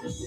Have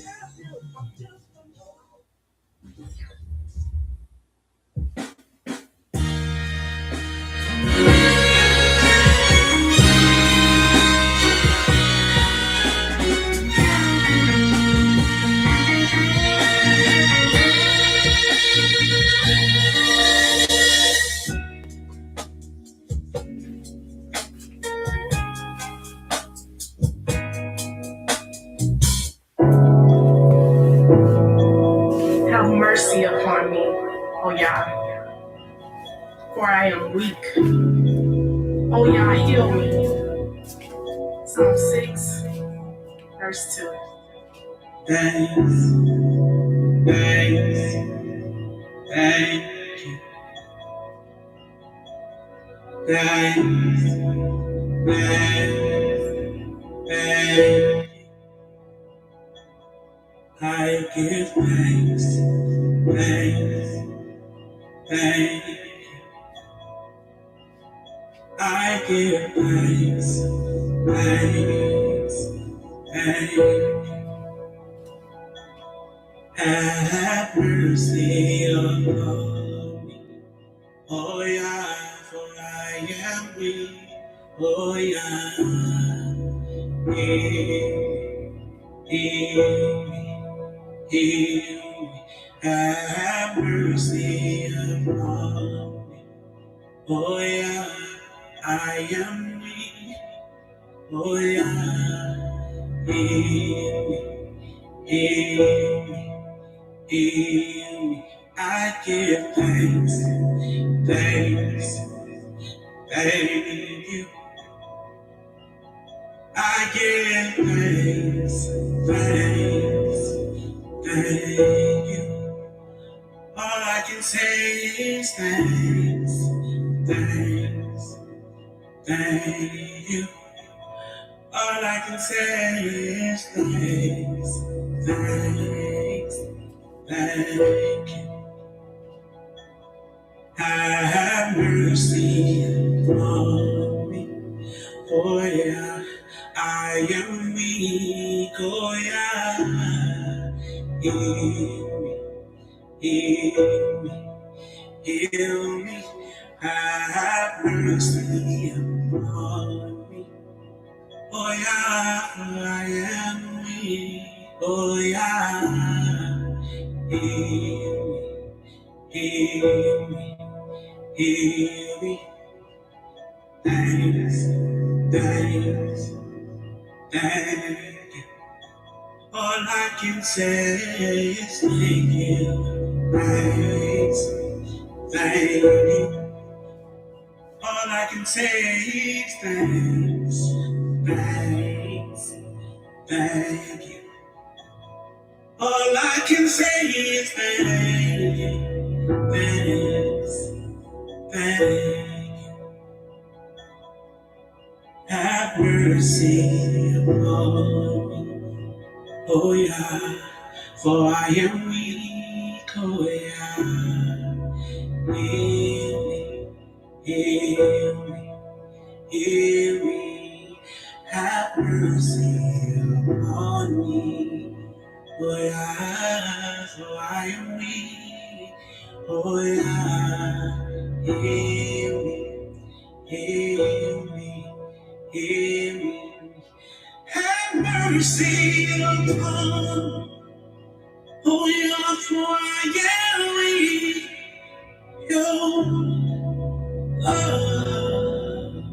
mercy upon me, O Yah, for I am weak. O Yah, heal me. Psalm 6, verse 2. Thanks, thanks, thank you. Thanks, thanks, thank you. I give thanks, thanks, thank you. I give thanks, thanks, thank you. Have mercy upon me, oh yeah, for I am weak, oh yeah, heal me, heal me, have mercy upon me, oh yeah, I am weak, oh yeah, heal me, heal me. Heal me, I give thanks, thanks, thank you. I give thanks, thanks, thank you. All I can say is thanks, thanks, thank you. All I can say is thanks, thanks, thank you. Have mercy upon me, oh yeah, I am weak, oh yeah, heal me, heal me, heal me, have mercy upon me, oh yeah, I am weak, oh yeah, heal me, heal me. Heal me, thanks, thanks, thank you. All I can say is thank you, thanks, thank you. All I can say is thanks, thanks, thank you. All I can say is thank you, thanks, thank you. Have mercy upon me, oh yeah, for I am weak, oh yeah. Heal me, heal me, heal me. Have mercy upon me, oh yeah, for I am weak, oh yeah. Heal me, heal me. Hear me, have mercy upon, oh yeah, for I am weak, your love.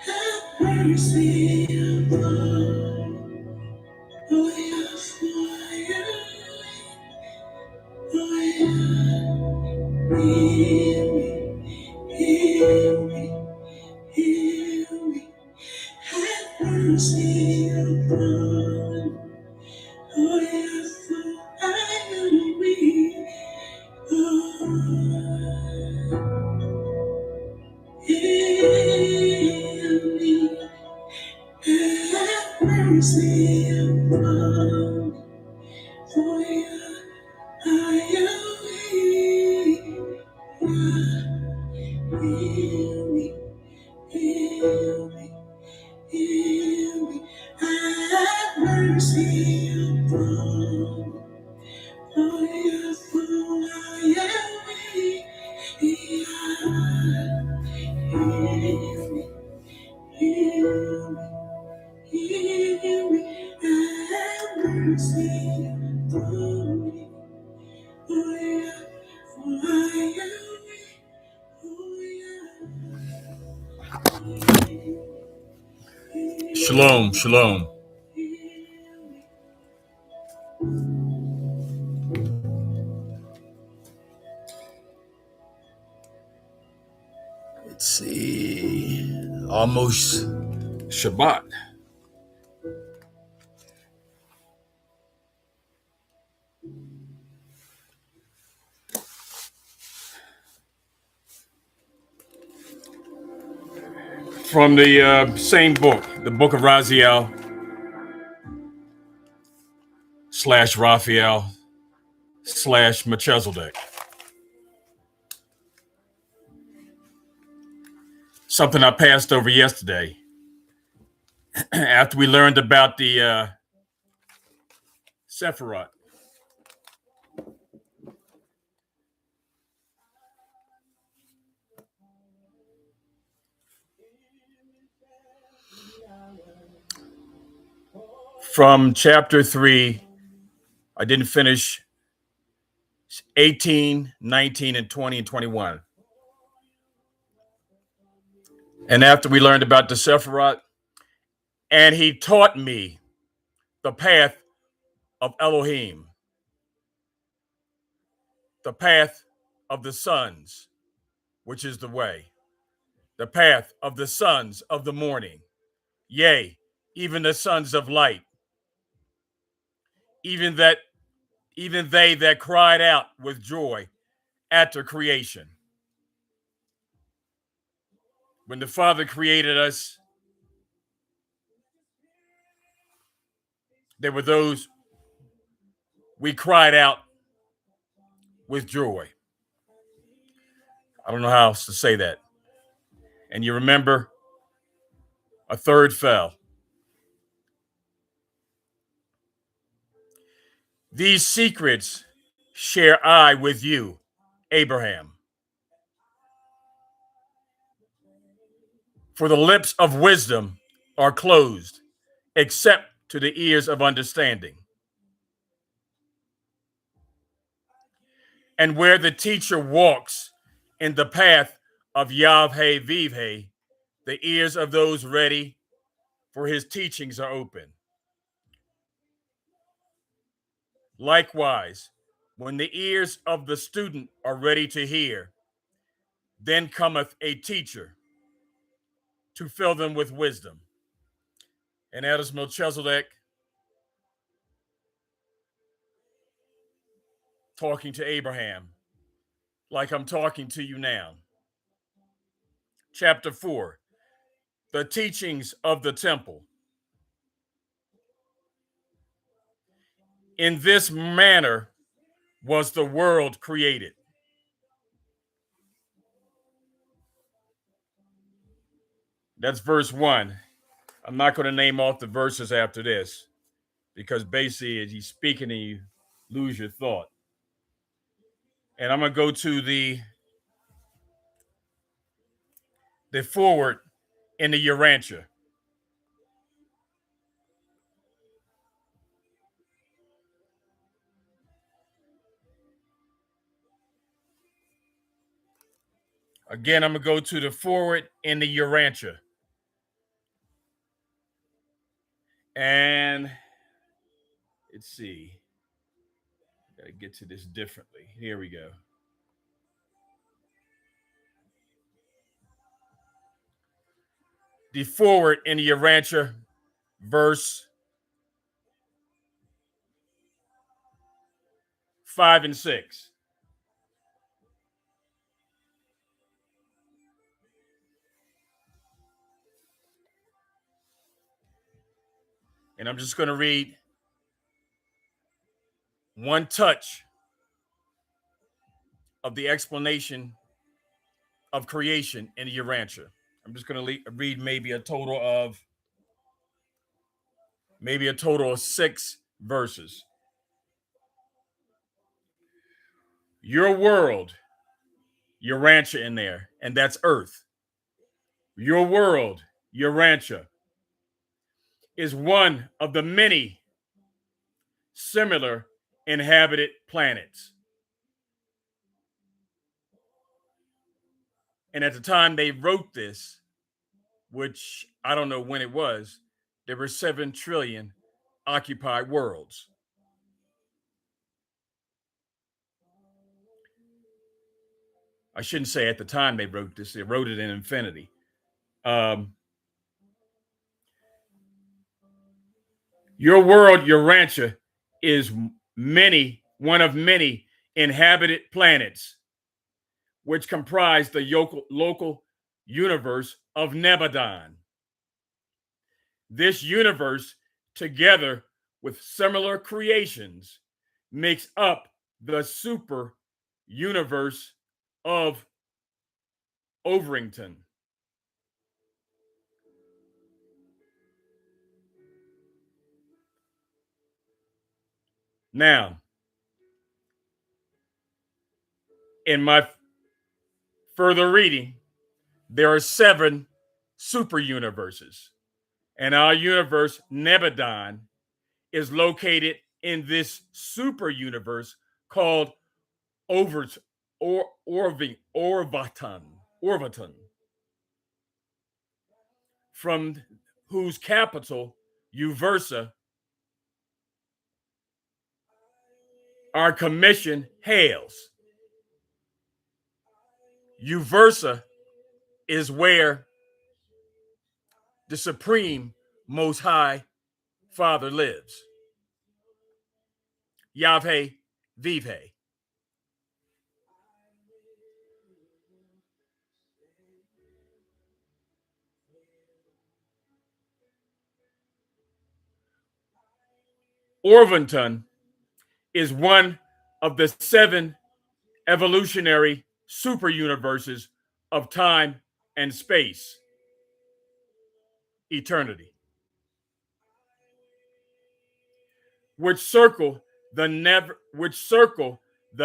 Have mercy upon, oh yeah, for I am weak, oh yeah, heal me, heal me, heal me, have mercy upon. Oh yes, I am weak. Oh, heal me, have mercy upon. Oh yeah, I am weak. Heal me, heal me, heal me. Shalom, shalom. Let's see. Almost Shabbat. From the same book, the book of Raziel / Raphael / Melchizedek. Something I passed over yesterday. After we learned about the Sephiroth. From chapter 3, I didn't finish 18, 19, and 20 and 21. And after we learned about the Sephiroth, and he taught me the path of Elohim, the path of the sons, which is the way, the path of the sons of the morning, yea, even the sons of light, even they that cried out with joy after creation. When the Father created us, there were those we cried out with joy. I don't know how else to say that. And you remember, a third fell. These secrets share I with you, Abraham. For the lips of wisdom are closed, except to the ears of understanding. And where the teacher walks in the path of Yahweh Vivhe, the ears of those ready for his teachings are open. Likewise, when the ears of the student are ready to hear, then cometh a teacher to fill them with wisdom. And that is Melchizedek talking to Abraham, like I'm talking to you now. Chapter 4, the teachings of the temple. In this manner was the world created. That's verse 1. I'm not going to name off the verses after this, because basically, as he's speaking and you lose your thought. And I'm going to go to the forward in the Urantia. Again, I'm going to go to the forward in the Urantia. And let's see. Got to get to this differently. Here we go. The forward in the Urantia, verse 5 and 6. And I'm just going to read one touch of the explanation of creation in the Urantia. I'm just going to read maybe a total of 6 verses. Your world, Urantia in there, and that's Earth. Your world, Urantia, is one of the many similar inhabited planets. And at the time they wrote this, which I don't know when it was, there were 7 trillion occupied worlds. I shouldn't say at the time they wrote this, they wrote it in infinity. Um, your world, your rancher, is one of many inhabited planets, which comprise the local universe of Nebadon. This universe, together with similar creations, makes up the super universe of Overington. Now, in my further reading, there are 7 super universes, and our universe, Nebadon, is located in this super universe called Overt or Orvaton, from whose capital, Uversa, our commission hails. Uversa is where the Supreme Most High Father lives. Yahweh Vive. Orvington is one of the 7 evolutionary super universes of time and space, eternity, which circle the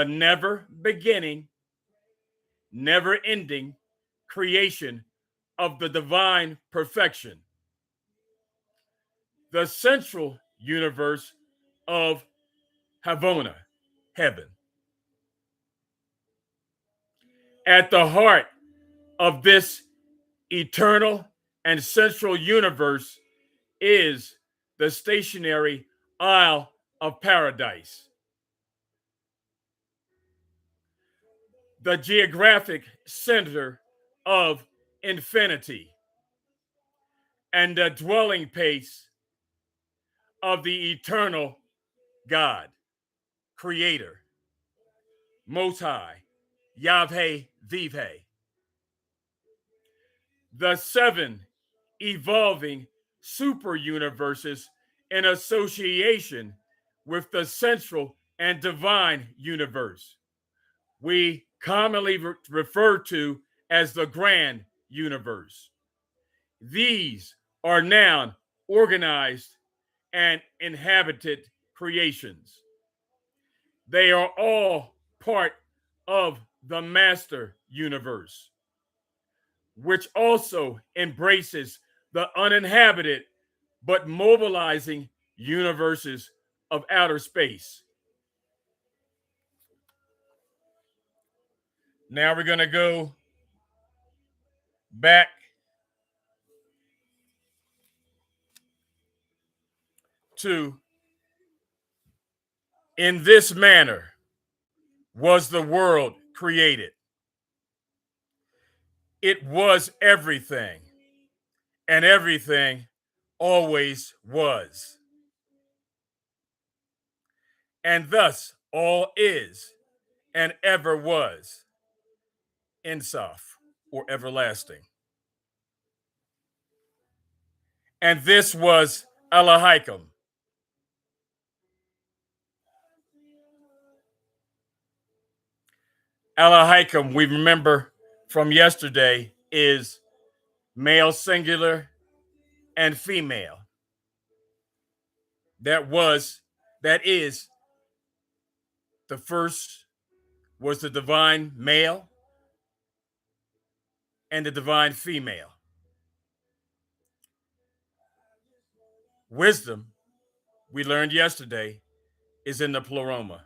never beginning, never ending creation of the divine perfection, the central universe of Havona, heaven. At the heart of this eternal and central universe is the stationary Isle of Paradise, the geographic center of infinity, and the dwelling place of the eternal God, Creator, Most High, Yahweh Vive. The 7 evolving super universes in association with the central and divine universe we commonly refer to as the grand universe. These are now organized and inhabited creations. They are all part of the master universe, which also embraces the uninhabited but mobilizing universes of outer space. Now we're going to go back to in this manner was the world created. It was everything, and everything always was. And thus all is and ever was, Insaf, or everlasting. And this was Elohim. Elohim, we remember from yesterday, is male singular and female. That is, the first was the divine male and the divine female. Wisdom, we learned yesterday, is in the pleroma.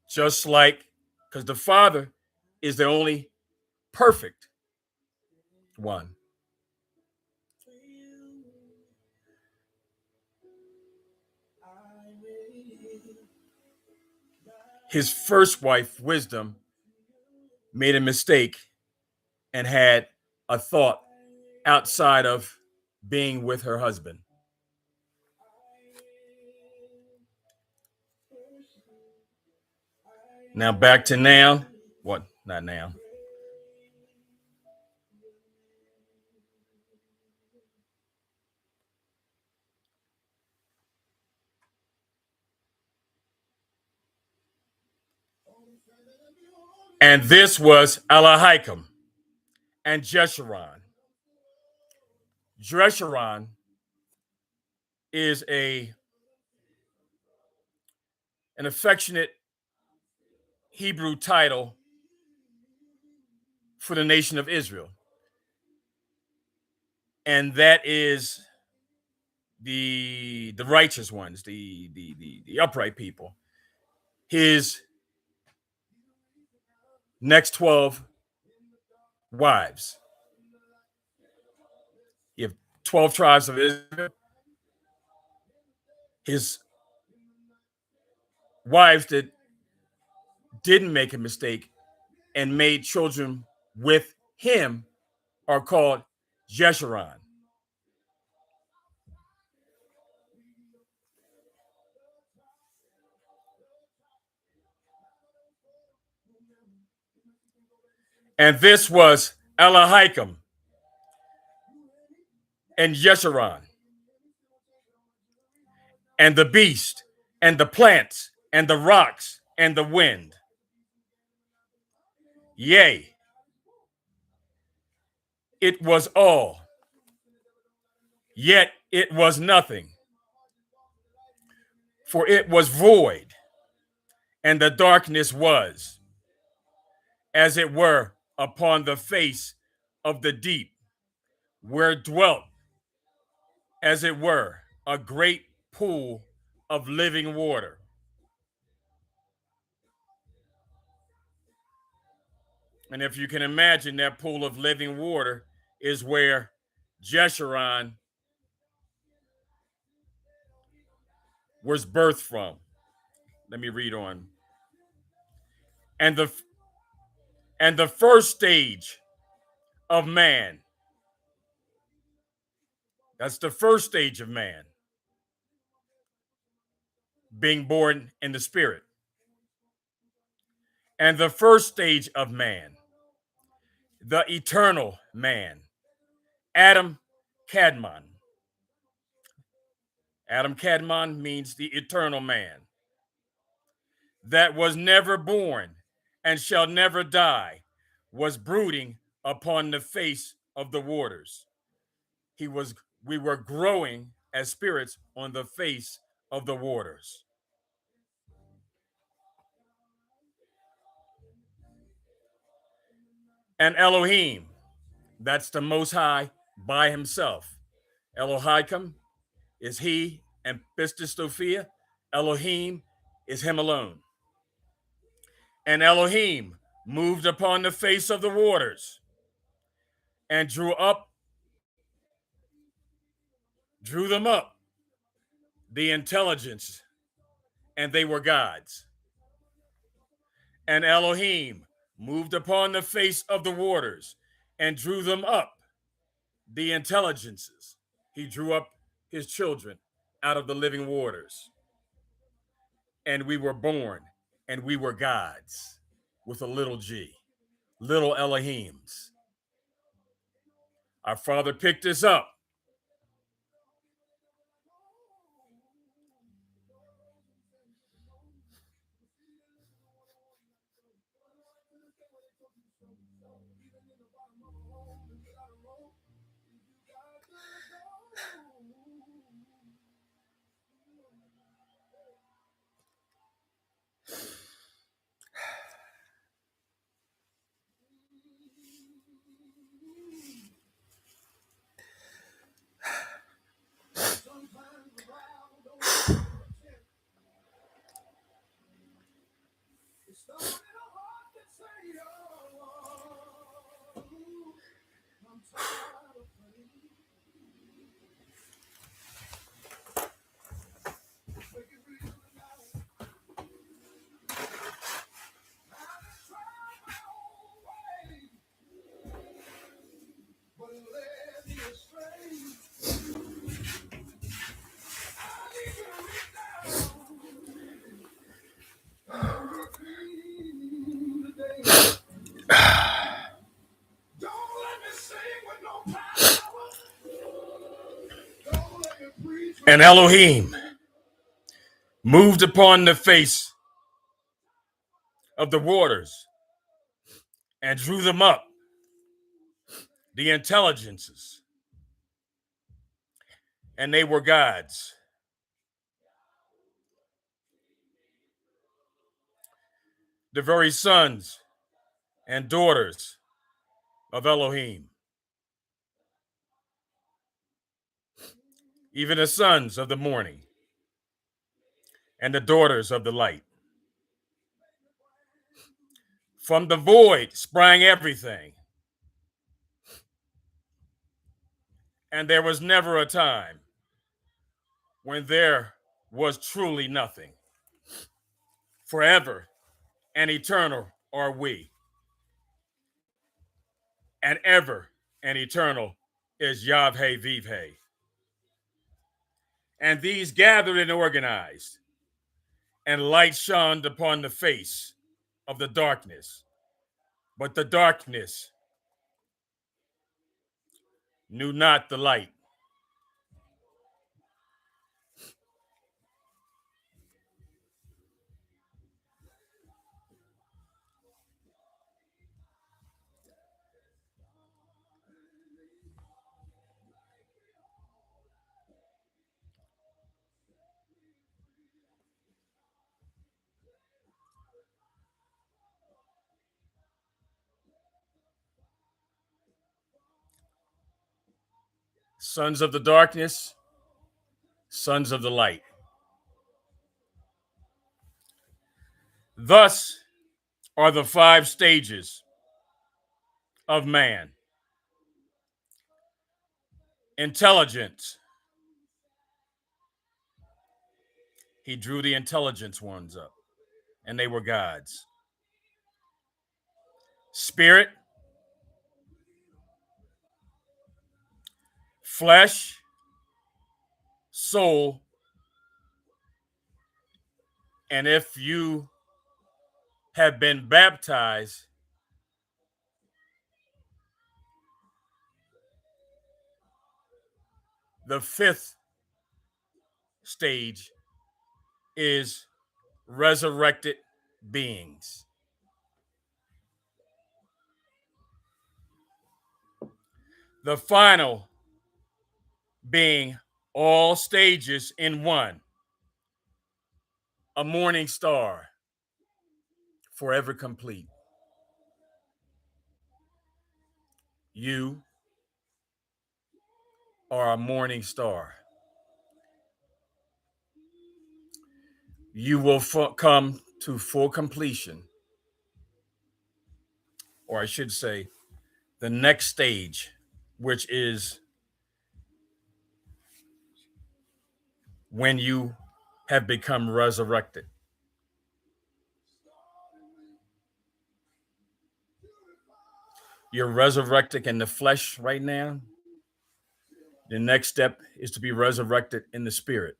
Just like, because the Father is the only perfect one. His first wife, Wisdom, made a mistake and had a thought outside of being with her husband. Now back to now. What? Not now. And this was Elahikam and Jeshurun. Jeshurun is an affectionate Hebrew title for the nation of Israel. And that is the righteous ones, the upright people. His next 12 wives. You have 12 tribes of Israel. His wives that didn't make a mistake and made children with him are called Jeshurun. And this was Elahikam and Jeshurun, and the beast, and the plants, and the rocks, and the wind. Yea, it was all, yet it was nothing, for it was void, and the darkness was, as it were, upon the face of the deep, where dwelt, as it were, a great pool of living water. And if you can imagine, that pool of living water is where Jeshurun was birthed from. Let me read on. And the first stage of man, that's the first stage of man, being born in the spirit. And the first stage of man, the eternal man, Adam Kadmon. Adam Kadmon means the eternal man, that was never born and shall never die, was brooding upon the face of the waters. We were growing as spirits on the face of the waters. And Elohim, that's the Most High by himself. Elohim is he, and Pistis Sophia. Elohim is him alone. And Elohim moved upon the face of the waters and drew them up, the intelligence, and they were gods. And Elohim moved upon the face of the waters and drew them up, the intelligences. He drew up his children out of the living waters. And we were born, and we were gods with a little g, little Elohims. Our Father picked us up. And Elohim moved upon the face of the waters and drew them up, the intelligences, and they were gods. The very sons and daughters of Elohim, even the sons of the morning and the daughters of the light. From the void sprang everything, and there was never a time when there was truly nothing. Forever and eternal are we, and ever and eternal is Yahweh Vivhe. And these gathered and organized, and light shone upon the face of the darkness. But the darkness knew not the light. Sons of the darkness, sons of the light. Thus are the 5 stages of man. Intelligence. He drew the intelligence ones up, and they were gods. Spirit, flesh, soul, and if you have been baptized, the 5th stage is resurrected beings. The final being all stages in one, a morning star, forever complete. You are a morning star. You will come to full completion, or I should say, the next stage, which is when you have become resurrected. You're resurrected in the flesh right now. The next step is to be resurrected in the spirit.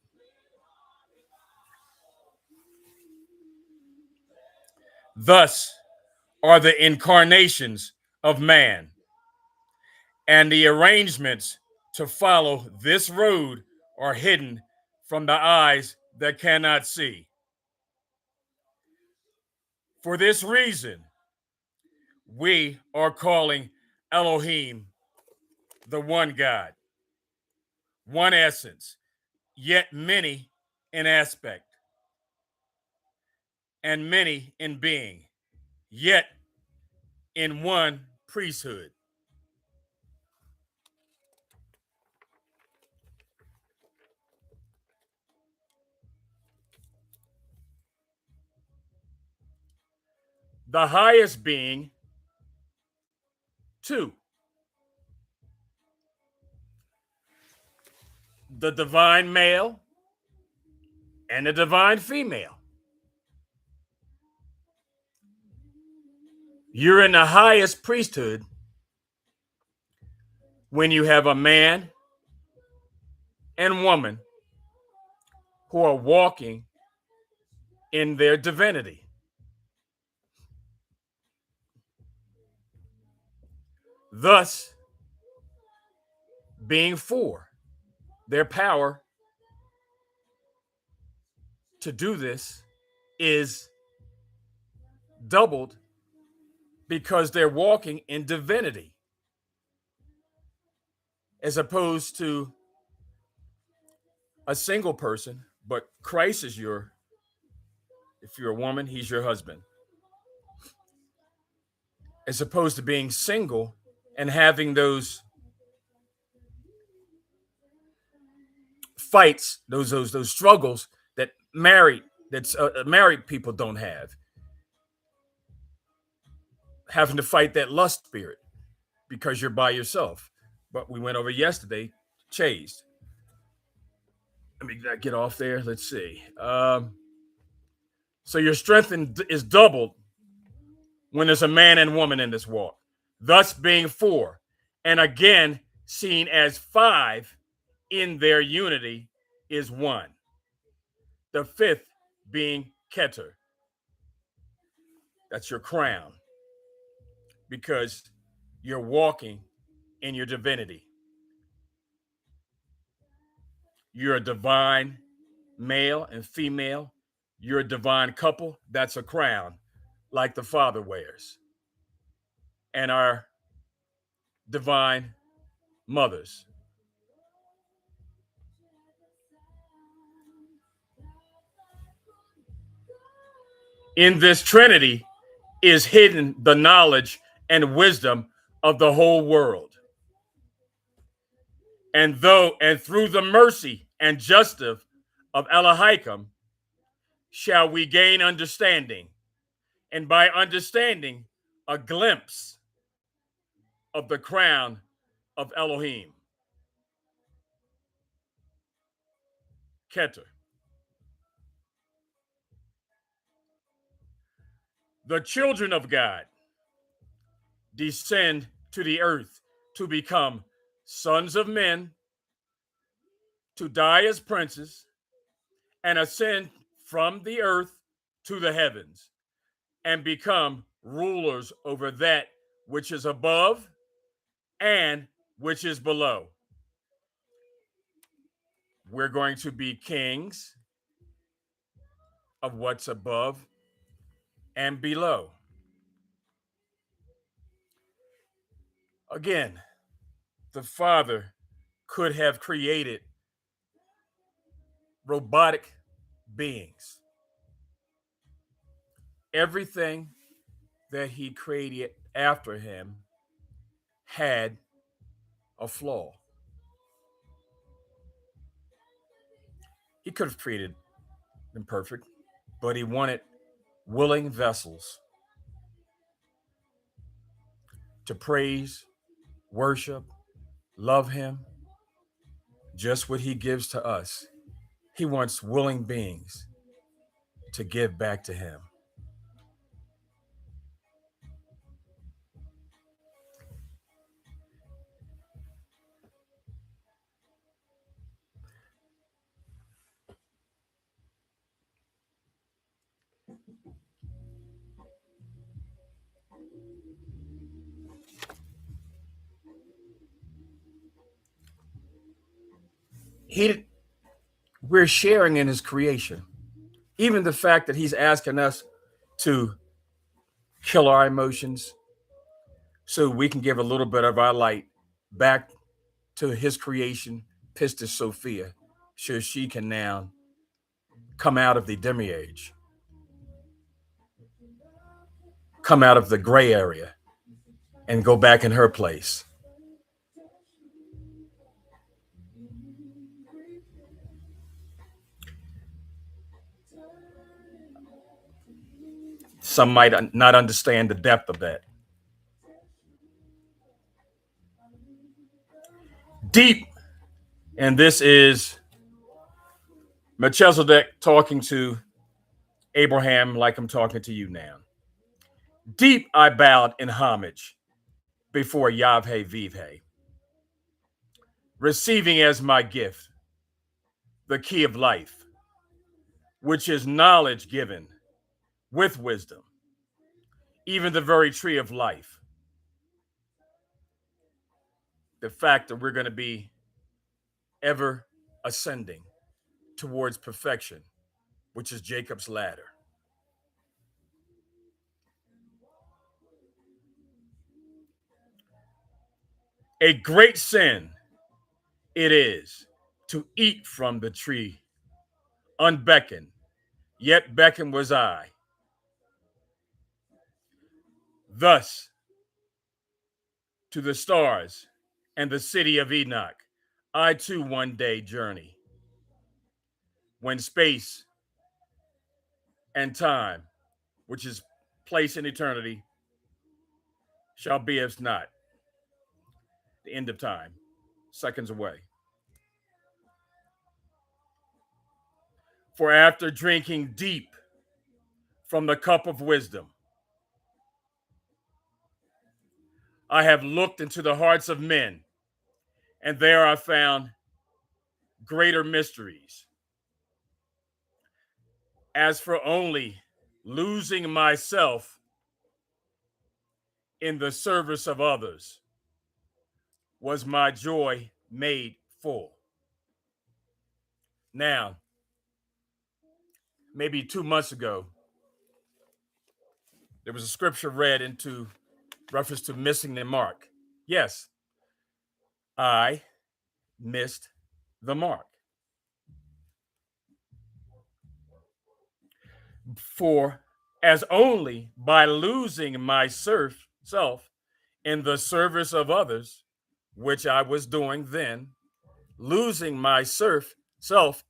Thus are the incarnations of man, and the arrangements to follow this road are hidden from the eyes that cannot see. For this reason, we are calling Elohim the one God, one essence, yet many in aspect, and many in being, yet in one priesthood. The highest being, 2. The divine male and the divine female. You're in the highest priesthood when you have a man and woman who are walking in their divinity. Thus, being 4, their power to do this is doubled because they're walking in divinity as opposed to a single person, but Christ is if you're a woman, he's your husband. As opposed to being single and having those fights, those struggles that married people don't have, having to fight that lust spirit because you're by yourself. But we went over yesterday, chased. Let me get off there. Let's see. So your strength is doubled when there's a man and woman in this walk, thus being four, and again seen as five in their unity is one. The fifth being Keter. That's your crown because you're walking in your divinity. You're a divine male and female. You're a divine couple. That's a crown like the Father wears. And our divine mothers. In this Trinity is hidden the knowledge and wisdom of the whole world. And through the mercy and justice of Elohim shall we gain understanding, and by understanding a glimpse of the crown of Elohim. Keter. The children of God descend to the earth to become sons of men, to die as princes, and ascend from the earth to the heavens, and become rulers over that which is above and which is below. We're going to be kings of what's above and below. Again, the Father could have created robotic beings. Everything that he created after him had a flaw. He could have created them perfect, but he wanted willing vessels to praise, worship, love him, just what he gives to us. He wants willing beings to give back to him. We're sharing in his creation. Even the fact that he's asking us to kill our emotions so we can give a little bit of our light back to his creation, Pistis Sophia, so she can now come out of the demiurge, come out of the gray area, and go back in her place. Some might not understand the depth of that. Deep, and this is Melchizedek talking to Abraham like I'm talking to you now. Deep I bowed in homage before Yahweh Vivhe, receiving as my gift the key of life, which is knowledge given with wisdom, even the very tree of life. The fact that we're going to be ever ascending towards perfection which is Jacob's ladder. A great sin it is to eat from the tree unbeckoned, yet beckoned was I. Thus to the stars and the city of Enoch, I too one day journey, when space and time, which is place in eternity, shall be as not, the end of time, seconds away. For after drinking deep from the cup of wisdom, I have looked into the hearts of men, and there I found greater mysteries. As for only losing myself in the service of others, was my joy made full. Now, maybe 2 months ago, there was a scripture read into reference to missing the mark. Yes, I missed the mark. For as only by losing myself in the service of others, which I was doing then, losing myself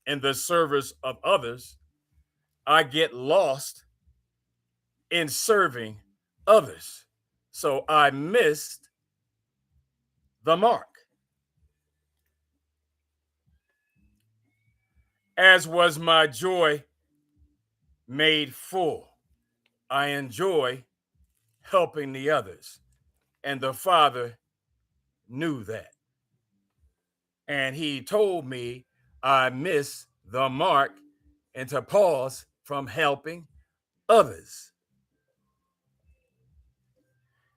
in the service of others, I get lost in serving others. So I missed the mark. As was my joy made full, I enjoy helping the others. And the Father knew that. And he told me I missed the mark and to pause from helping others.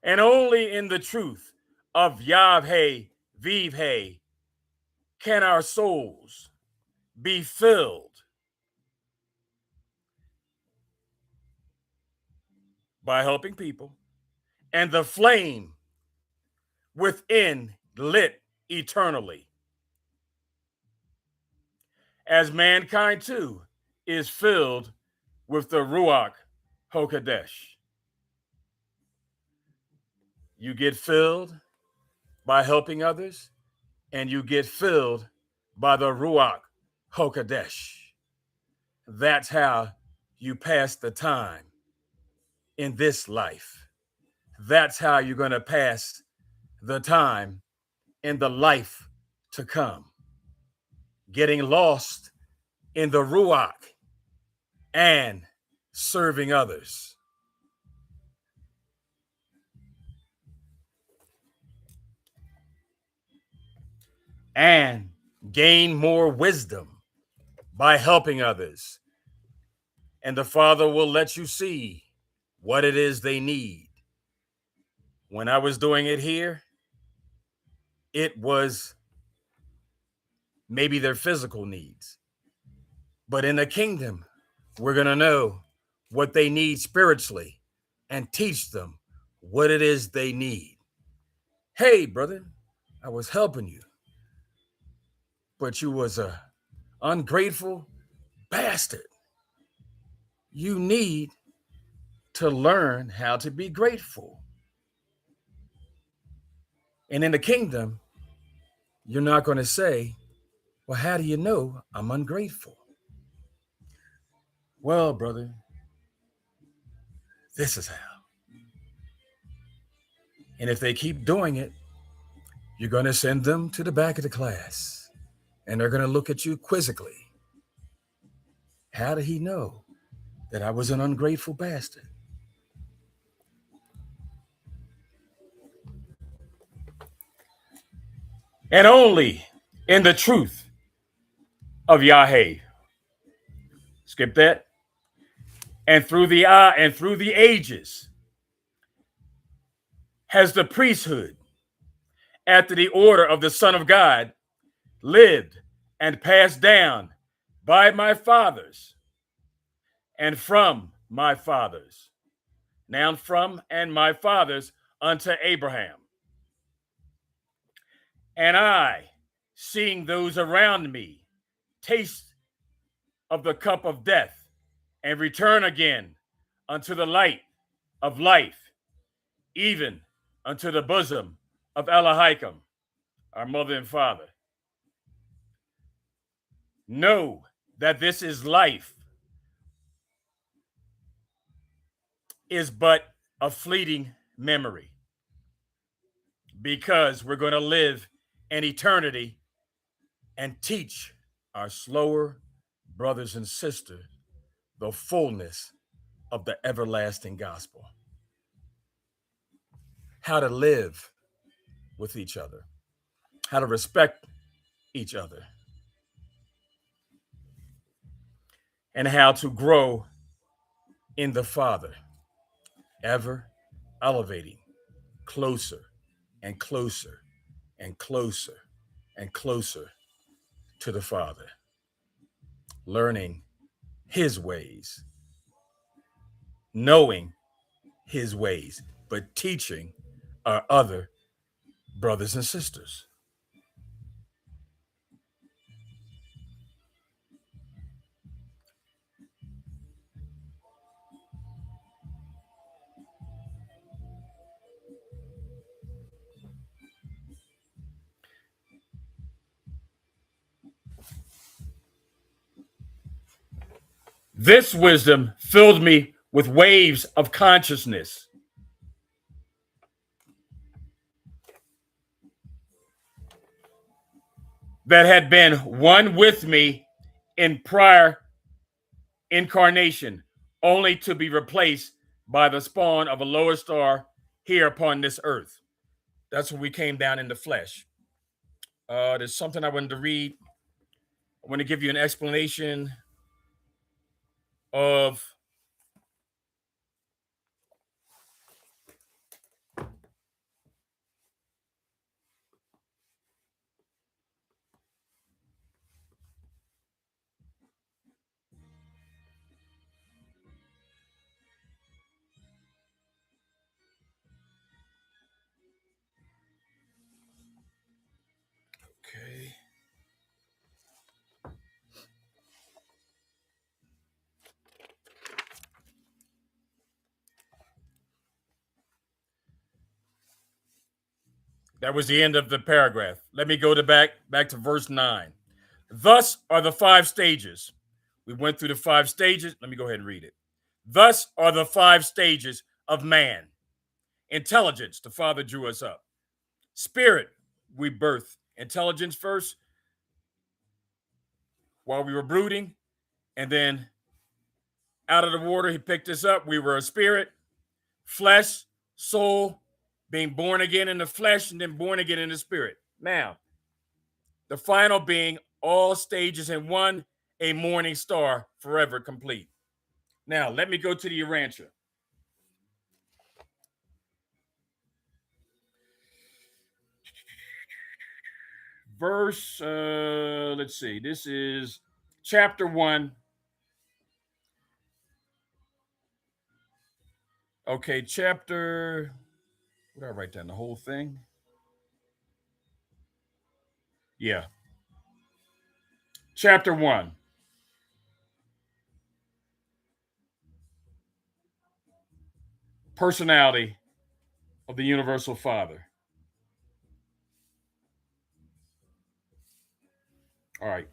And only in the truth of Yahweh Vivhe can our souls be filled by helping people and the flame within lit eternally. As mankind too is filled with the Ruach HaKodesh. You get filled by helping others, and you get filled by the Ruach HaKodesh. That's how you pass the time in this life. That's how you're going to pass the time in the life to come. Getting lost in the Ruach and serving others. And gain more wisdom by helping others. And the Father will let you see what it is they need. When I was doing it here, it was maybe their physical needs. But in the kingdom, we're going to know what they need spiritually and teach them what it is they need. Hey, brother, I was helping you, but you was a ungrateful bastard. You need to learn how to be grateful. And in the kingdom, you're not going to say, well, how do you know I'm ungrateful? Well, brother, this is how. And if they keep doing it, you're going to send them to the back of the class and they're going to look at you quizzically. How did he know that I was an ungrateful bastard? And only in the truth of Yahweh. Skip that. And through the ages has the priesthood, after the order of the Son of God, lived and passed down by my fathers, and from my fathers. Now from and my fathers unto Abraham. And I, seeing those around me, taste of the cup of death, and return again unto the light of life, even unto the bosom of Elohim, our mother and father. Know that this is life, is but a fleeting memory, because we're going to live in eternity and teach our slower brothers and sisters the fullness of the everlasting gospel, how to live with each other, how to respect each other, and how to grow in the Father, ever elevating closer and closer and closer and closer to the Father, learning his ways, knowing his ways, but teaching our other brothers and sisters. This wisdom filled me with waves of consciousness that had been one with me in prior incarnation, only to be replaced by the spawn of a lower star here upon this earth. That's when we came down in the flesh. There's something I wanted to read. I want to give you an explanation of okay. That was the end of the paragraph. Let me go back to verse 9. Thus are the five stages. We went through the five stages. Let me go ahead and read it. Thus are the five stages of man. Intelligence, the Father drew us up. Spirit, we birth intelligence first while we were brooding. And then out of the water, he picked us up. We were a spirit, flesh, soul, being born again in the flesh, and then born again in the spirit. Now, the final being all stages in one, a morning star, forever complete. Now, let me go to the Urantia. Verse, let's see, this is chapter 1. Okay, chapter, what did I write down? The whole thing? Yeah. Chapter 1. Personality of the Universal Father. All right.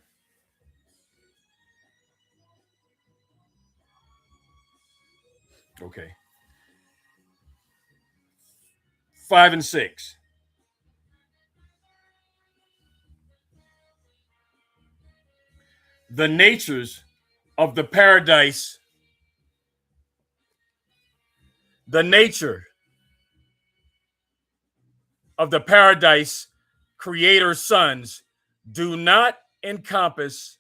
Okay. 5 and 6. The natures of the paradise, the nature of the paradise creator sons do not encompass.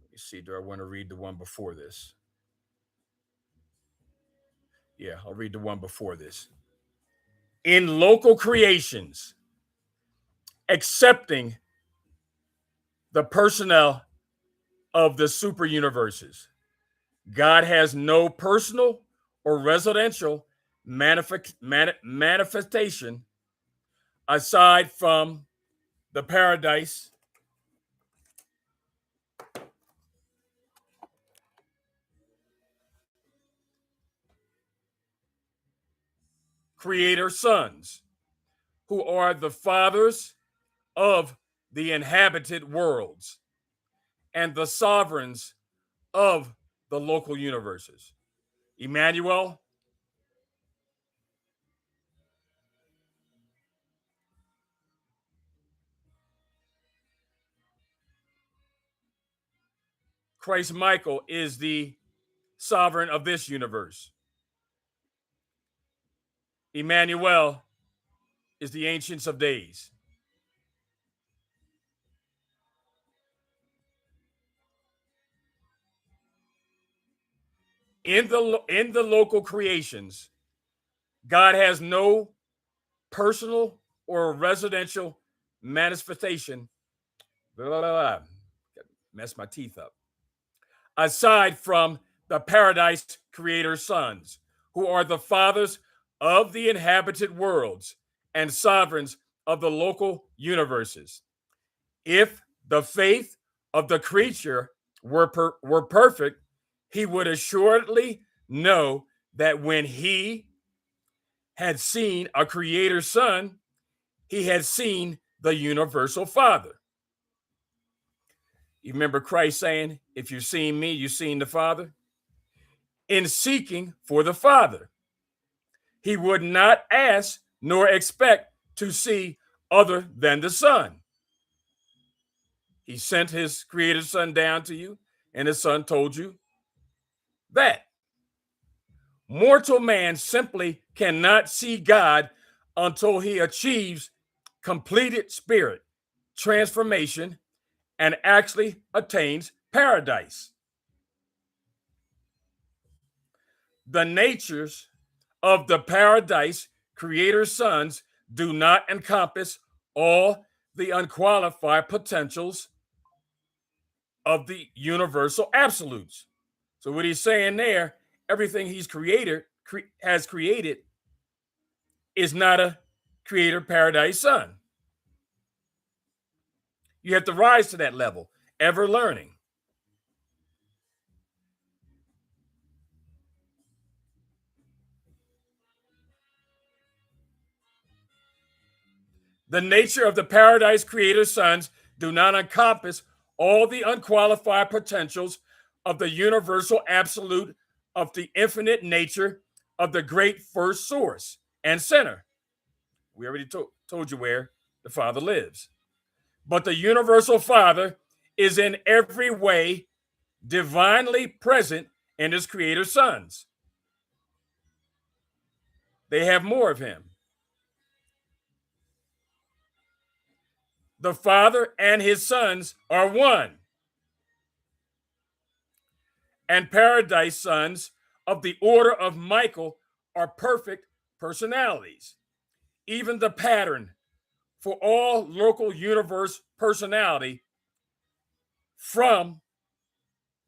Let me see, do I want to read the one before this? Yeah, I'll read the one before this. In local creations, accepting the personnel of the super universes. God has no personal or residential manifestation aside from the paradise creator sons, who are the fathers of the inhabited worlds and the sovereigns of the local universes. Emmanuel, Christ Michael, is the sovereign of this universe. Emmanuel is the Ancients of Days. In the local creations, God has no personal or residential manifestation. Blah, blah, blah. Mess my teeth up. Aside from the paradise creator sons, who are the fathers of the inhabited worlds and sovereigns of the local universes. If the faith of the creature were perfect, he would assuredly know that when he had seen a creator son, he had seen the universal Father. You remember Christ saying, if you've seen me, you've seen the Father? In seeking for the Father, he would not ask nor expect to see other than the Son. He sent his created Son down to you, and his Son told you that. Mortal man simply cannot see God until he achieves completed spirit transformation and actually attains paradise. The natures of the paradise creator's sons do not encompass all the unqualified potentials of the universal absolutes. So what he's saying there, everything he's has created is not a creator paradise son. You have to rise to that level, ever learning. The nature of the paradise creator sons do not encompass all the unqualified potentials of the universal absolute of the infinite nature of the great first source and center. We already told you where the Father lives. But the universal Father is in every way divinely present in his creator sons. They have more of him. The Father and his sons are one. And paradise sons of the order of Michael are perfect personalities. Even the pattern for all local universe personality from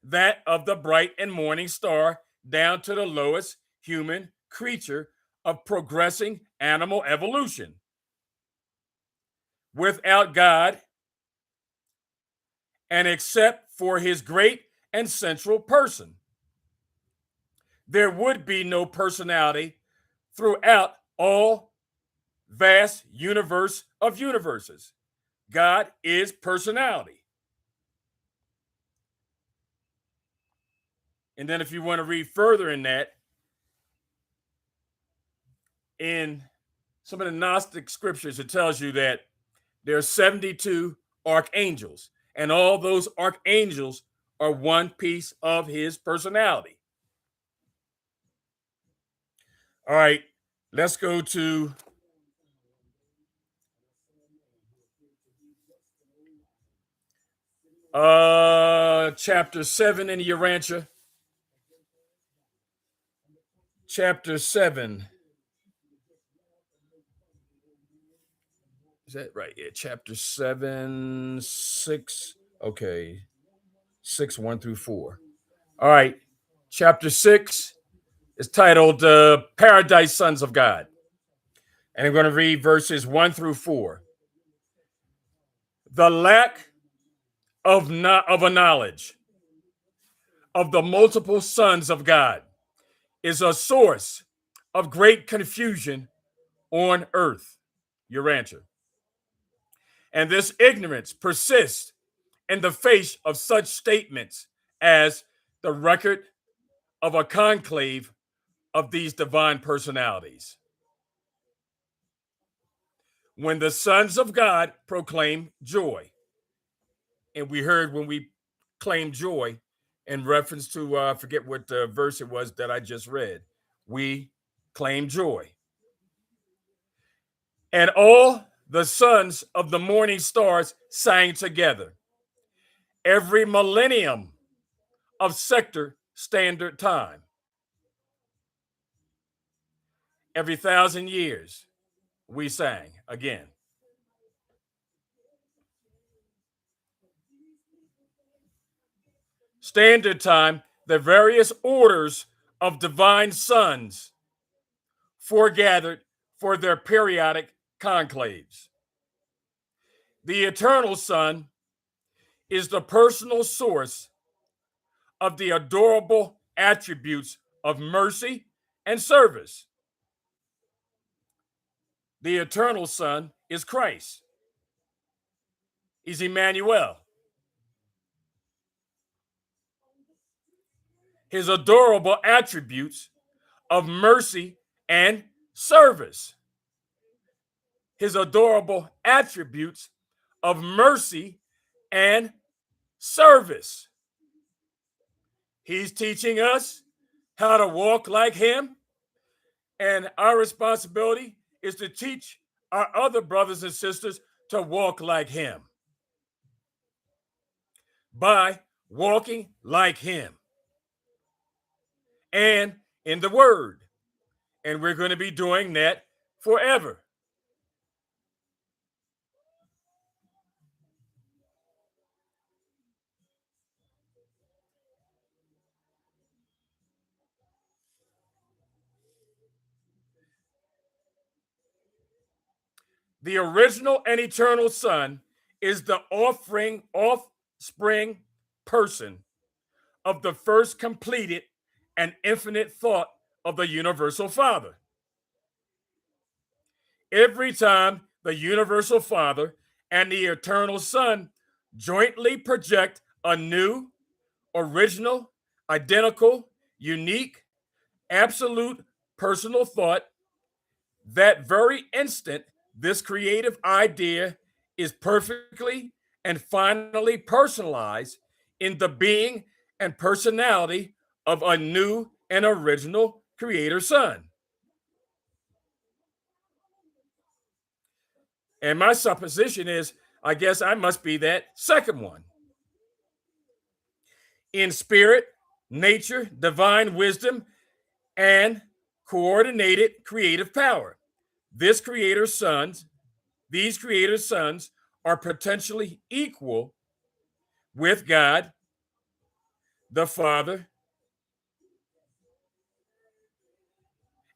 that of the bright and morning star down to the lowest human creature of progressing animal evolution. Without God, and except for his great and central person, there would be no personality throughout all vast universe of universes. God is personality. And then if you want to read further in that, in some of the Gnostic scriptures, it tells you that there are 72 archangels, and all those archangels are one piece of his personality. All right, let's go to chapter 7 in the Urantia. Chapter 7. Is that right? Yeah, chapter 7, 6. Okay, 6, 1 through 4. All right, chapter 6 is titled Paradise Sons of God. And I'm going to read verses 1 through 4. The lack of a knowledge of the multiple sons of God is a source of great confusion on earth. Your answer. And this ignorance persists in the face of such statements as the record of a conclave of these divine personalities. When the sons of God proclaim joy, and we heard when we claim joy in reference to, I forget what verse it was that I just read, we claim joy. And all the sons of the morning stars sang together. Every millennium of sector standard time, every 1,000 years, we sang again. Standard time, the various orders of divine sons foregathered for their periodic conclaves. The eternal Son is the personal source of the adorable attributes of mercy and service. The eternal Son is Christ. He's Emmanuel. His adorable attributes of mercy and service. His adorable attributes of mercy and service. He's teaching us how to walk like him, and our responsibility is to teach our other brothers and sisters to walk like him by walking like him and in the word. And we're going to be doing that forever. The original and eternal Son is the offspring person of the first completed and infinite thought of the universal Father. Every time the universal Father and the eternal Son jointly project a new, original, identical, unique, absolute personal thought, that very instant, this creative idea is perfectly and finally personalized in the being and personality of a new and original creator Son. And my supposition is, I guess I must be that second one. In spirit, nature, divine wisdom, and coordinated creative power. These creator sons are potentially equal with God, the Father,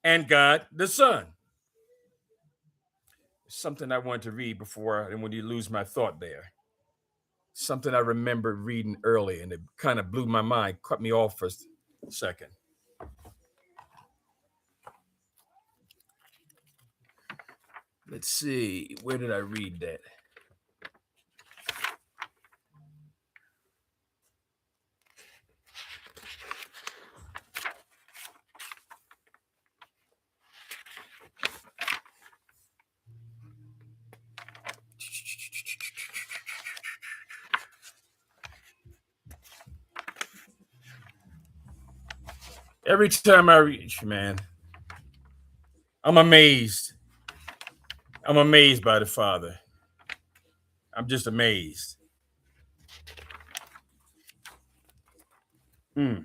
and God, the Son. Something I wanted to read before, and when you lose my thought there. Something I remember reading early, and it kind of blew my mind, cut me off for a second. Let's see, where did I read that? Every time I reach, man, I'm amazed. I'm amazed by the Father. I'm just amazed. Mm.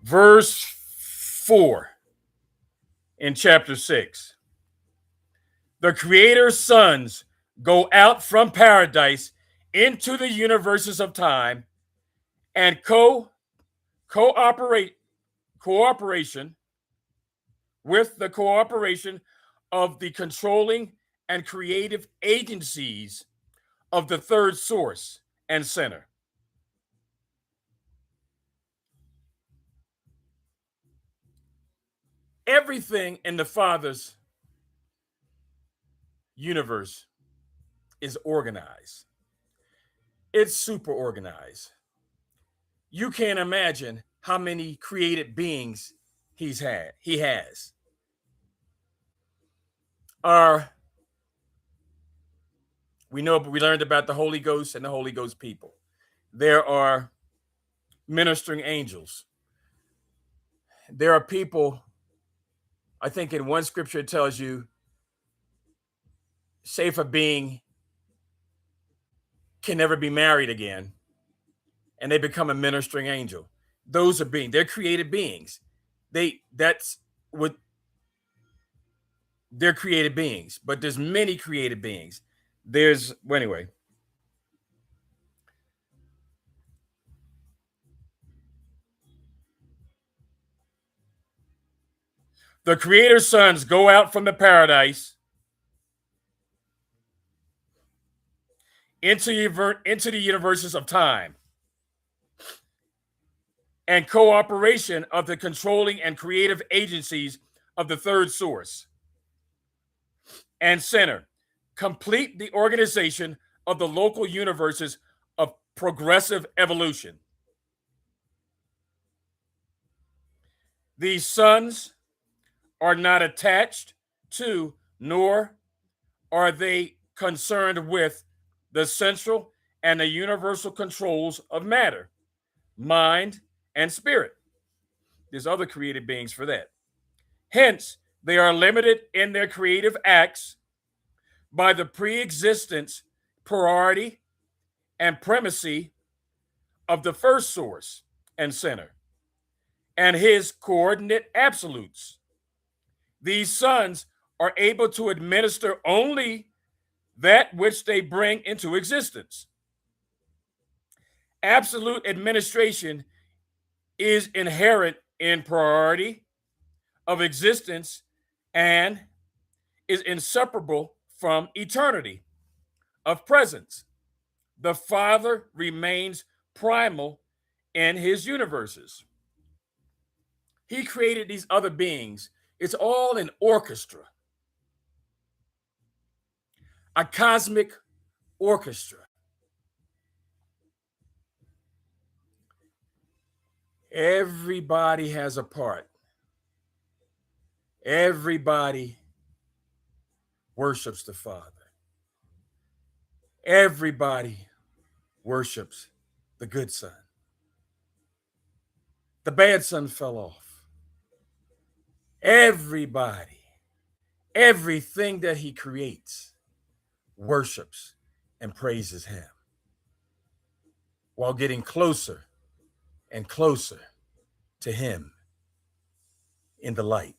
Verse 4. in chapter 6. The Creator's sons go out from paradise into the universes of time and cooperation with the cooperation of the controlling and creative agencies of the third source and center. Everything in the Father's universe is organized. It's super organized. You can't imagine how many created beings he has. Our we learned about the Holy Ghost and the Holy Ghost people. There are ministering angels. There are people, I think in one scripture it tells you, say if a being can never be married again and they become a ministering angel. Those are they're created beings. That's what they're created beings, but there's many created beings. Anyway. The Creator's sons go out from the paradise into the universes of time and cooperation of the controlling and creative agencies of the third source and center, complete the organization of the local universes of progressive evolution. These sons are not attached to, nor are they concerned with, the central and the universal controls of matter, mind, and spirit. There's other created beings for that. Hence, they are limited in their creative acts by the pre-existence, priority, and primacy of the first source and center, and his coordinate absolutes. These sons are able to administer only that which they bring into existence. Absolute administration is inherent in priority of existence and is inseparable from eternity of presence. The Father remains primal in his universes. He created these other beings. It's all an orchestra, a cosmic orchestra. Everybody has a part. Everybody worships the Father. Everybody worships the good son. The bad son fell off. Everybody, everything that he creates worships and praises him while getting closer and closer to him in the light.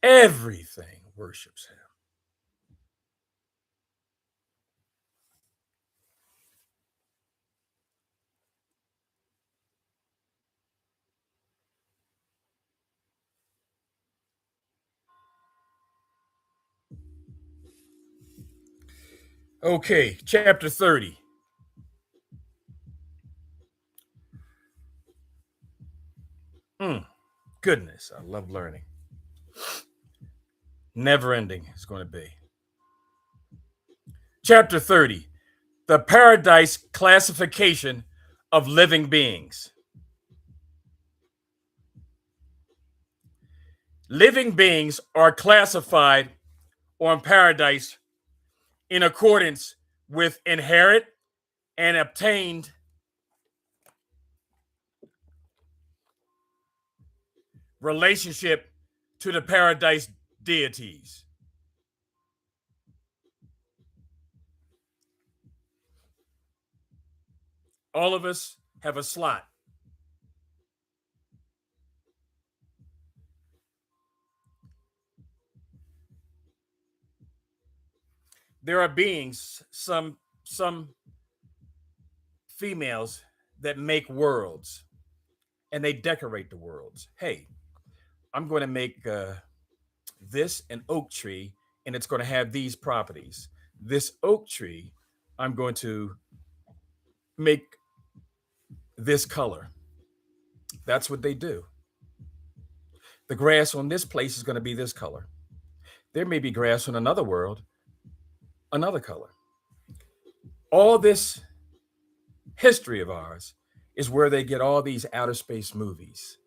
Everything worships him. Okay, chapter 30. Goodness, I love learning. Never ending it's going to be. Chapter 30. The paradise classification of living beings. Living beings are classified on paradise in accordance with inherent and obtained relationship to the paradise deities. All of us have a slot. There are beings, some females that make worlds and they decorate the worlds. Hey, I'm going to make this an oak tree and it's going to have these properties. This oak tree, I'm going to make this color. That's what they do. The grass on this place is going to be this color. There may be grass on another world, another color. All this history of ours is where they get all these outer space movies.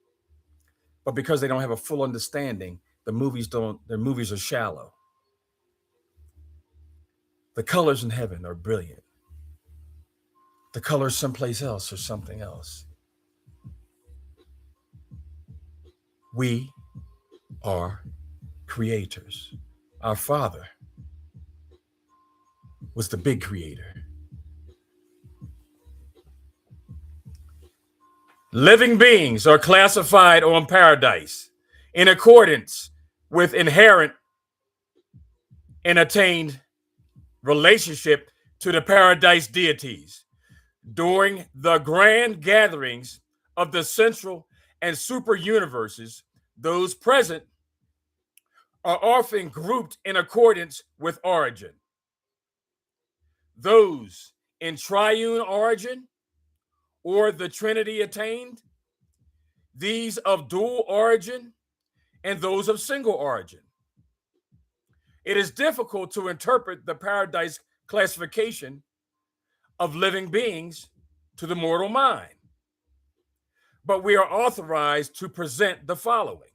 But because they don't have a full understanding, their movies are shallow. The colors in heaven are brilliant. The colors someplace else are something else. We are creators. Our Father was the big creator. Living beings are classified on paradise in accordance with inherent and attained relationship to the paradise deities. During the grand gatherings of the central and super universes, those present are often grouped in accordance with origin. Those in triune origin or the Trinity attained, these of dual origin, and those of single origin. It is difficult to interpret the paradise classification of living beings to the mortal mind, but we are authorized to present the following.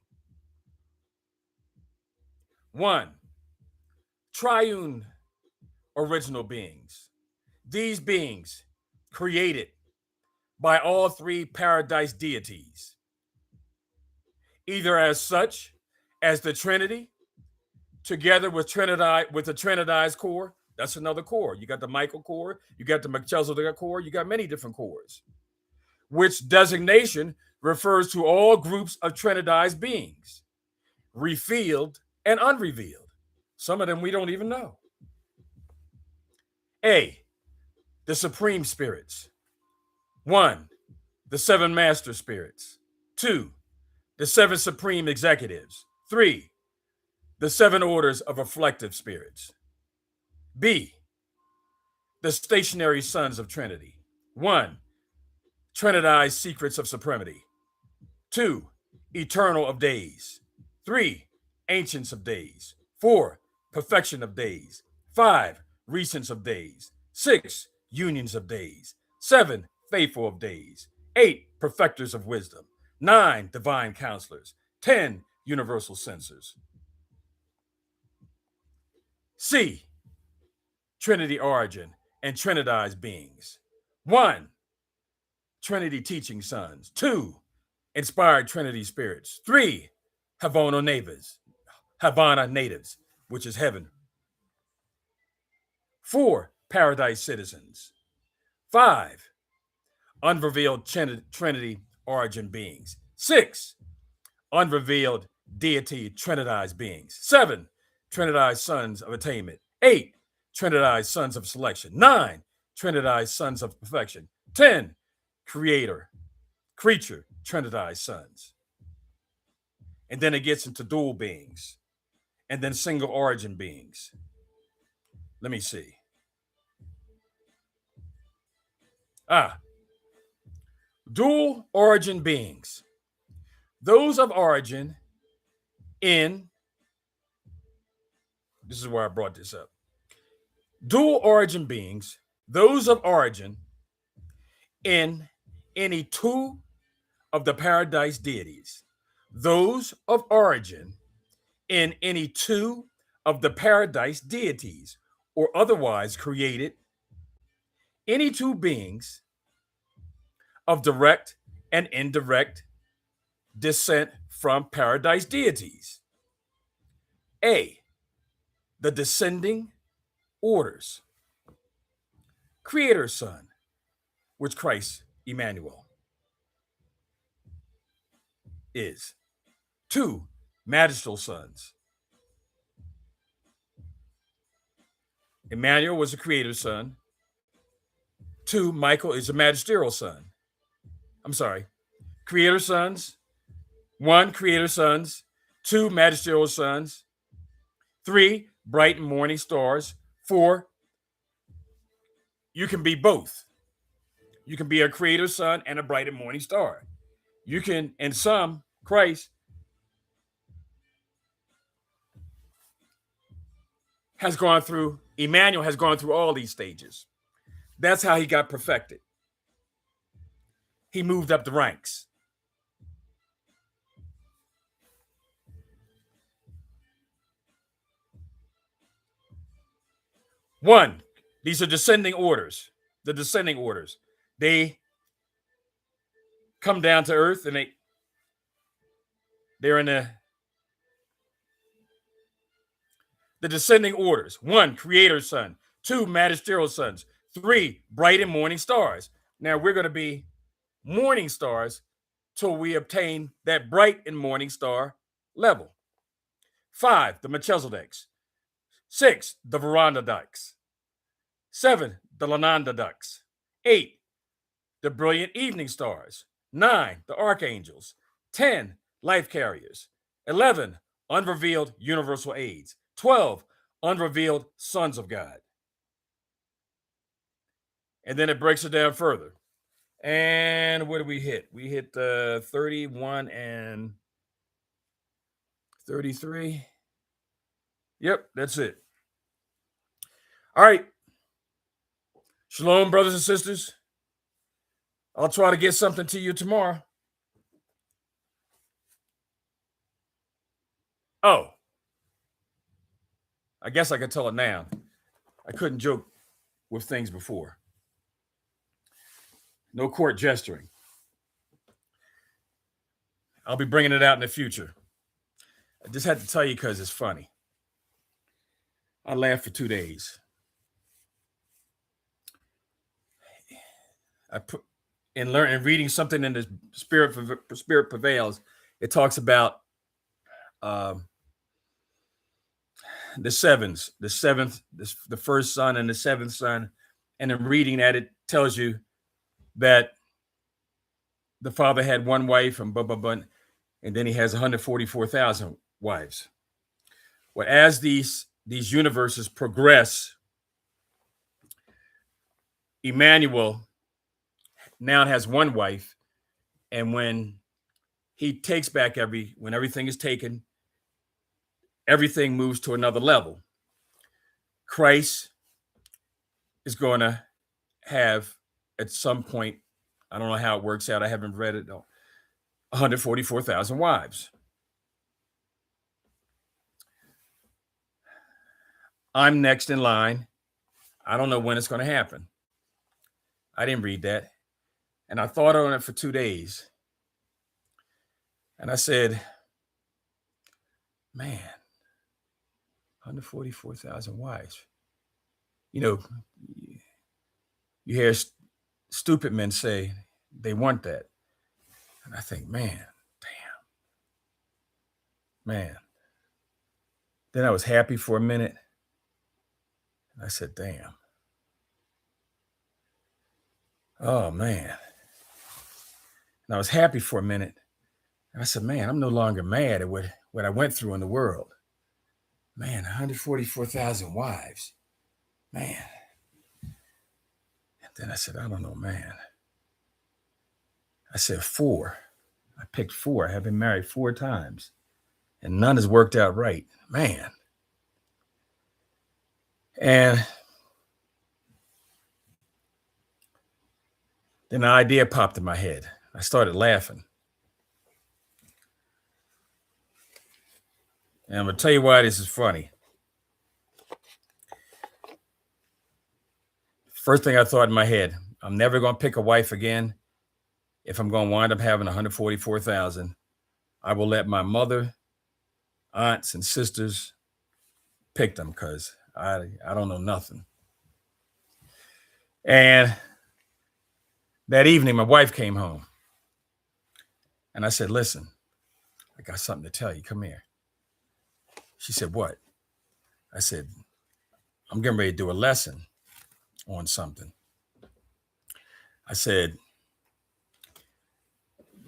1. Triune original beings. These beings created by all three paradise deities, either as such as the Trinity, together with the Trinitized core. That's another core. You got the Michael core, you got the Melchizedek core, you got many different cores, which designation refers to all groups of Trinitized beings, revealed and unrevealed. Some of them we don't even know. A, the supreme spirits. 1, the seven master spirits. 2, the seven supreme executives. 3, the seven orders of reflective spirits. B, the stationary sons of Trinity. 1, Trinitized secrets of supremacy. 2, eternal of days. 3, ancients of days. 4, perfection of days. 5, recents of days. 6, unions of days. 7, faithful of days. 8, perfecters of wisdom. 9, divine counselors. 10, universal censors. C, Trinity origin and Trinitized beings. 1, Trinity teaching sons. 2, inspired Trinity spirits. 3, Havana natives, which is heaven. 4, paradise citizens. 5, unrevealed Trinity origin beings. 6, unrevealed deity Trinitized beings. 7, Trinitized sons of attainment. 8, Trinitized sons of selection. 9, Trinitized sons of perfection. 10, creator, creature, Trinitized sons. And then it gets into dual beings and then single origin beings. Let me see. Dual origin beings. Those of origin in, this is where I brought this up. Dual origin beings, those of origin in any two of the paradise deities. Those of origin in any two of the paradise deities, or otherwise created, any two beings of direct and indirect descent from paradise deities. A, the descending orders. Creator's son, which Christ, Emmanuel, is. 2, magistral sons. Emmanuel was the creator's son. 2, Michael is the magisterial son. I'm sorry, creator sons. 1, creator sons. 2, magisterial sons. 3, bright and morning stars. 4, you can be both. You can be a creator son and a bright and morning star. You can, in some, Christ has gone through, Emmanuel has gone through all these stages. That's how he got perfected. He moved up the ranks. One, these are descending orders. The descending orders. They come down to earth and they're in the descending orders. 1, creator son. 2, magisterial sons. 3, bright and morning stars. Now we're going to be morning stars till we obtain that bright and morning star level. 5, the Melchizedeks. 6, the Verandadaks. 7, the Lanandadaks. 8, the brilliant evening stars. 9, the archangels. 10, life carriers. 11, unrevealed universal aids. 12, unrevealed sons of God. And then it breaks it down further. And what did we hit? We hit 31 and 33. Yep, that's it. All right. Shalom, brothers and sisters. I'll try to get something to you tomorrow. Oh, I guess I could tell it now. I couldn't joke with things before. No court gesturing. I'll be bringing it out in the future. I just had to tell you because it's funny. I laughed for 2 days. I put in reading something in the Spirit Prevails. It talks about the sevens, the seventh, the first son and the seventh son. And in reading that, it tells you that the father had one wife and blah, blah, blah, and then he has 144,000 wives. Well, as these universes progress, Emmanuel now has one wife, and when he takes back when everything is taken, everything moves to another level. Christ is going to have, at some point, I don't know how it works out, I haven't read it, 144,000 wives. I'm next in line. I don't know when it's going to happen. I didn't read that. And I thought on it for 2 days. And I said, man, 144,000 wives. You know, you hear stupid men say they want that. And I think, man. Then I was happy for a minute. And I said, damn. Oh, man. And I was happy for a minute. And I said, man, I'm no longer mad at what I went through in the world. Man, 144,000 wives. Man. And then I said, I don't know, man. I said 4. I picked 4. I have been married 4 times. And none has worked out right. Man. And then an idea popped in my head. I started laughing. And I'm going to tell you why this is funny. First thing I thought in my head, I'm never going to pick a wife again. If I'm going to wind up having 144,000, I will let my mother, aunts, and sisters pick them because I don't know nothing. And that evening, my wife came home. And I said, listen, I got something to tell you. Come here. She said, what? I said, I'm getting ready to do a lesson on something. I said,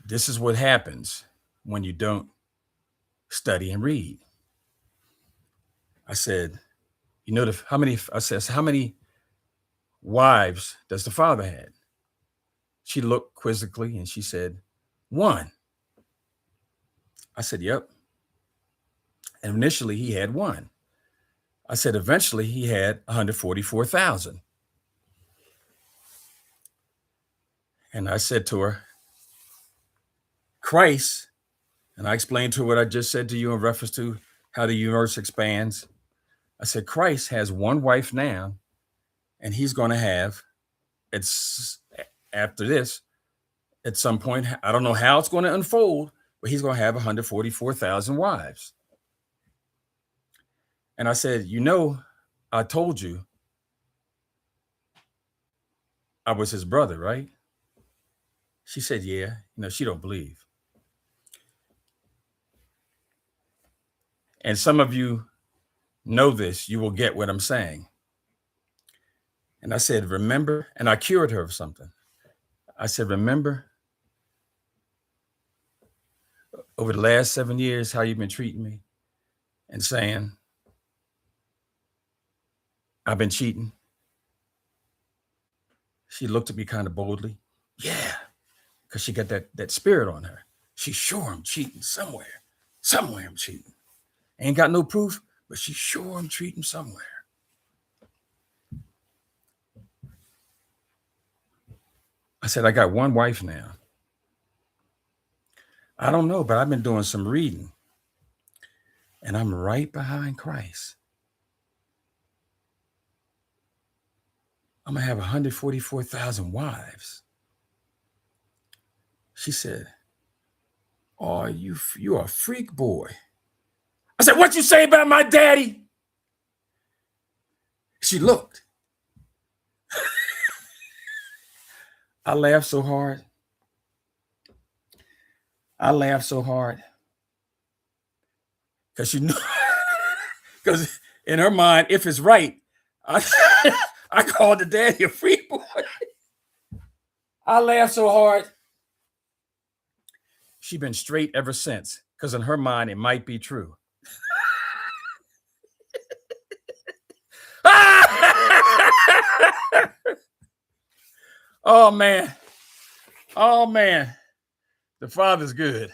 this is what happens when you don't study and read. I said, you know, how many wives does the father had? She looked quizzically and she said, one. I said, yep. And initially he had one. I said, eventually he had 144,000. And I said to her, Christ, and I explained to her what I just said to you in reference to how the universe expands. I said, Christ has one wife now, and he's going to have, it's after this, at some point, I don't know how it's going to unfold, but he's going to have 144,000 wives. And I said, you know, I told you I was his brother, right? She said, yeah. You know, she don't believe. And some of you know this, you will get what I'm saying. And I said, remember, and I cured her of something. I said, remember over the last 7 years, how you've been treating me and saying, I've been cheating. She looked at me kind of boldly. Yeah, because she got that spirit on her. She's sure I'm cheating somewhere. Somewhere I'm cheating. Ain't got no proof, but she's sure I'm cheating somewhere. I said, I got one wife now. I don't know, but I've been doing some reading. And I'm right behind Christ. I'm going to have 144,000 wives. She said, oh, you are a freak boy. I said, what you say about my daddy? She looked. I laughed so hard. Because she knew, because in her mind, if it's right, I called the daddy a freak boy. I laughed so hard. She's been straight ever since, because in her mind, it might be true. Oh, man. The Father's good.